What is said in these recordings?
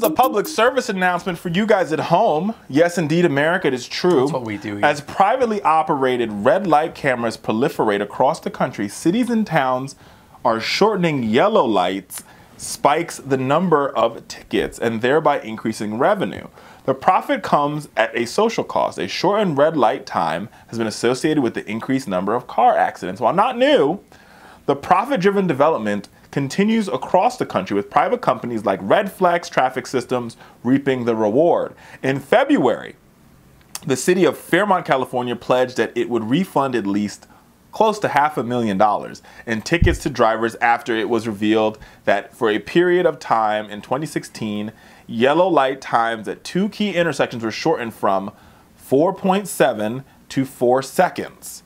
is a public service announcement for you guys at home. Yes, indeed, America, it is true. That's what we do here. As privately operated red light cameras proliferate across the country, cities and towns are shortening yellow lights, spikes the number of tickets, and thereby increasing revenue. The profit comes at a social cost. A shortened red light time has been associated with the increased number of car accidents. While not new, the profit-driven development continues across the country, with private companies like Redflex Traffic Systems reaping the reward. In February, the city of Fremont, California pledged that it would refund at least close to $500,000 in tickets to drivers after it was revealed that for a period of time in 2016, yellow light times at two key intersections were shortened from 4.7 to 4 seconds,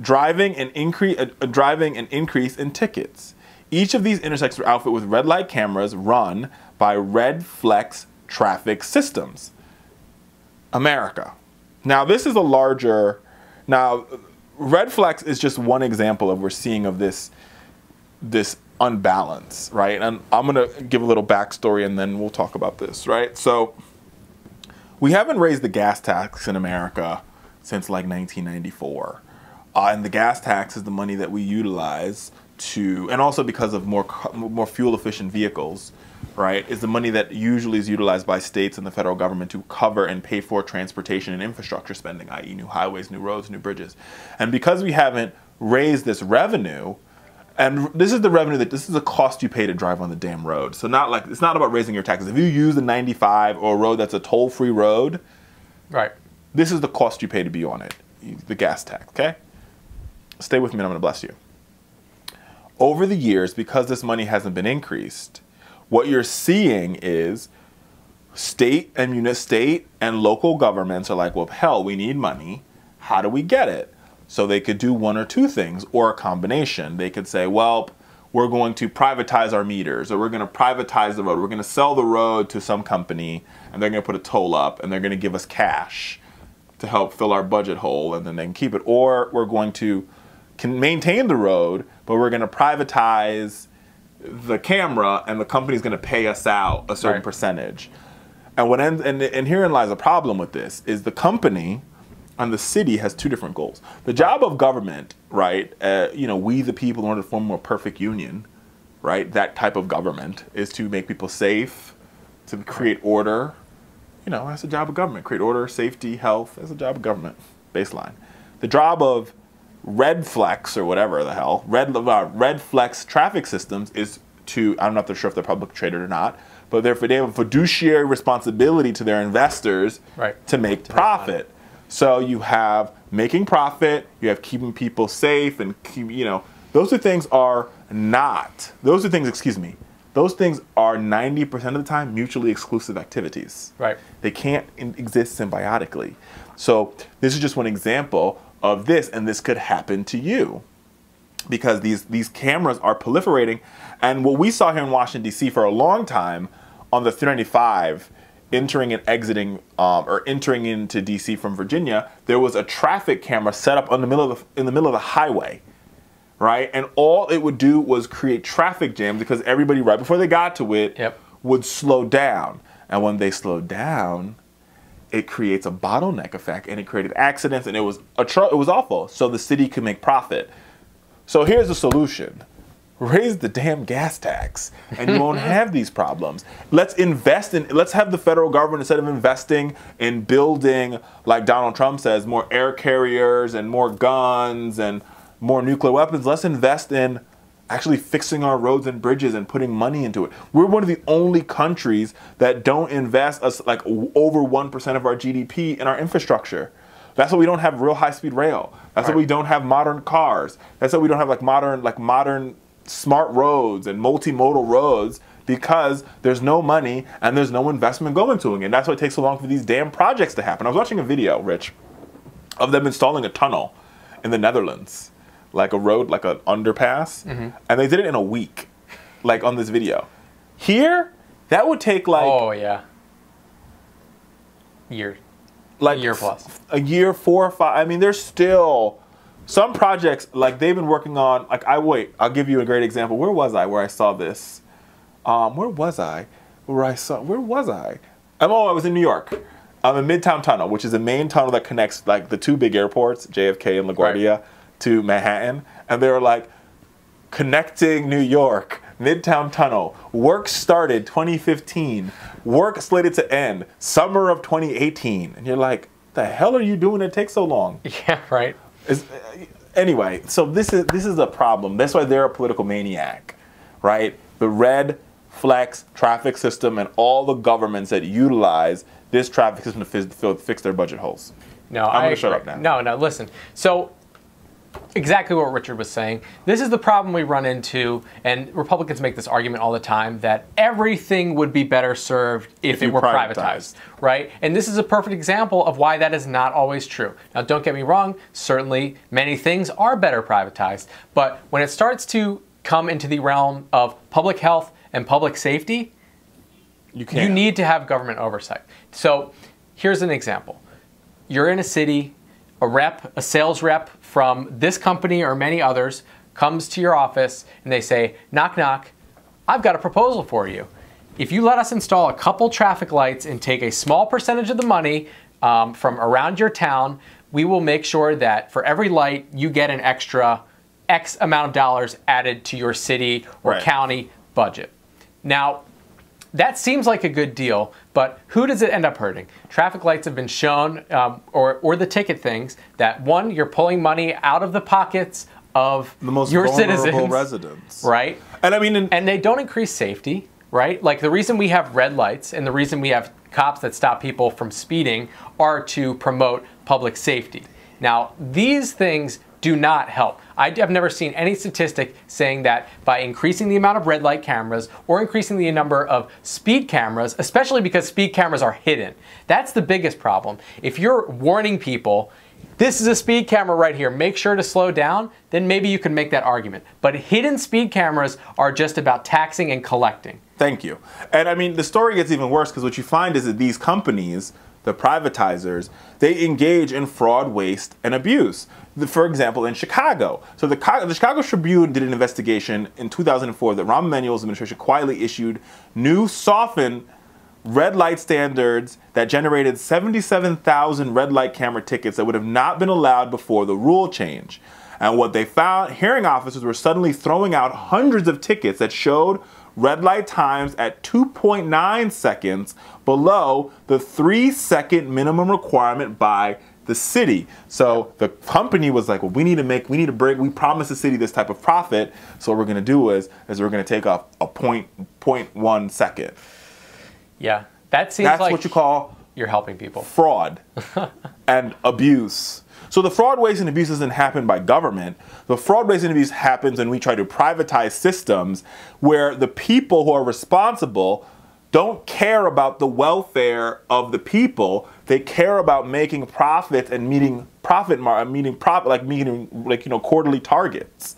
driving an increase in tickets. Each of these intersections were outfitted with red light cameras run by Redflex Traffic Systems, America. Now, this is a larger... Now, Redflex is just one example of we're seeing of this unbalance, right? And I'm going to give a little backstory and then we'll talk about this, right? So we haven't raised the gas tax in America since like 1994. And the gas tax is the money that we utilize to, and also because of more fuel efficient vehicles, right, is the money that usually is utilized by states and the federal government to cover and pay for transportation and infrastructure spending, i.e. new highways, new roads, new bridges. And because we haven't raised this revenue, and this is the revenue this is the cost you pay to drive on the damn road. So it's not about raising your taxes. If you use the 95 or a road that's a toll-free road, right, this is the cost you pay to be on it, the gas tax, okay? Stay with me and I'm going to bless you. Over the years, because this money hasn't been increased, what you're seeing is state and local governments are like, well, hell, we need money. How do we get it? So they could do one or two things, or a combination. They could say, well, we're going to privatize our meters, or we're going to privatize the road. We're going to sell the road to some company, and they're going to put a toll up, and they're going to give us cash to help fill our budget hole, and then they can keep it. Or we're going to maintain the road, but we're going to privatize the camera, and the company's going to pay us out a certain percentage. And herein lies a problem with this, is the company and the city has two different goals. The job of government, right, we the people, in order to form a more perfect union, right, that type of government is to make people safe, to create order. That's the job of government. Create order, safety, health. That's the job of government, baseline. The job of Redflex, or whatever the hell, Redflex Traffic Systems is to, I'm not sure if they're public traded or not, but they have a fiduciary responsibility to their investors to make profit. So you have making profit, you have keeping people safe, and those two things are 90% of the time mutually exclusive activities. Right. They can't exist symbiotically. So this is just one example of this, and this could happen to you because these cameras are proliferating. And what we saw here in Washington, D.C. for a long time on the 395, entering and exiting or entering into D.C. from Virginia, there was a traffic camera set up in the middle of the highway, right? And all it would do was create traffic jams because everybody right before they got to it would slow down. And when they slowed down, it creates a bottleneck effect, and it created accidents, and it was awful. So the city could make profit. So here's the solution. Raise the damn gas tax, and you won't have these problems. Let's have the federal government, instead of investing in building, like Donald Trump says, more air carriers and more guns and more nuclear weapons, let's invest in actually fixing our roads and bridges and putting money into it. We're one of the only countries that don't invest like over 1% of our GDP in our infrastructure. That's why we don't have real high-speed rail. That's why we don't have modern cars. That's why we don't have modern smart roads and multimodal roads, because there's no money and there's no investment going to it. And that's why it takes so long for these damn projects to happen. I was watching a video, Rich, of them installing a tunnel in the Netherlands. Like a road, like an underpass, and they did it in a week, like on this video. Here, that would take like year plus, a year, 4 or 5. I mean, there's still some projects like they've been working on. Like I'll give you a great example. Where was I? Where I saw this? Where was I? where was I? I was in New York. I'm in Midtown Tunnel, which is a main tunnel that connects like the two big airports, JFK and LaGuardia, to Manhattan. And they were like, connecting New York, Midtown Tunnel. Work started 2015. Work slated to end summer of 2018. And you're like, the hell are you doing? It takes so long. Yeah, right. Anyway, so this is a problem. That's why they're a political maniac, right? The Redflex traffic system and all the governments that utilize this traffic system to fix their budget holes. No, I'm going to shut up now. No, listen. So exactly what Richard was saying. This is the problem we run into, and Republicans make this argument all the time, that everything would be better served if it were privatized, right? And this is a perfect example of why that is not always true. Now, don't get me wrong, certainly many things are better privatized, but when it starts to come into the realm of public health and public safety, you need to have government oversight. So here's an example. You're in a city, a sales rep from this company or many others comes to your office and they say, knock, knock, I've got a proposal for you. If you let us install a couple traffic lights and take a small percentage of the money from around your town, we will make sure that for every light you get an extra X amount of dollars added to your city or county budget. Now, that seems like a good deal, but who does it end up hurting? Traffic lights have been shown, or the ticket things, that one, you're pulling money out of the pockets of the most your vulnerable citizens, residents, right? And I mean, and they don't increase safety, right? Like the reason we have red lights and the reason we have cops that stop people from speeding are to promote public safety. Now, these things do not help. I have never seen any statistic saying that by increasing the amount of red light cameras or increasing the number of speed cameras, especially because speed cameras are hidden. That's the biggest problem. If you're warning people, this is a speed camera right here, make sure to slow down, then maybe you can make that argument. But hidden speed cameras are just about taxing and collecting. Thank you. And I mean, the story gets even worse because what you find is that these companies, the privatizers, they engage in fraud, waste, and abuse. For example, in Chicago. So the Chicago Tribune did an investigation in 2004 that Rahm Emanuel's administration quietly issued new softened red light standards that generated 77,000 red light camera tickets that would have not been allowed before the rule change. And what they found, hearing officers were suddenly throwing out hundreds of tickets that showed red light times at 2.9 seconds below the 3-second minimum requirement by the city. So the company was like, well, we need to break, we promised the city this type of profit, so what we're gonna do is we're gonna take off a 0.1 second. Yeah, that seems That's like what you call you're helping people. Fraud and abuse. So the fraud, waste, and abuse doesn't happen by government. The fraud, waste, and abuse happens when we try to privatize systems where the people who are responsible don't care about the welfare of the people. They care about making profits and meeting quarterly targets.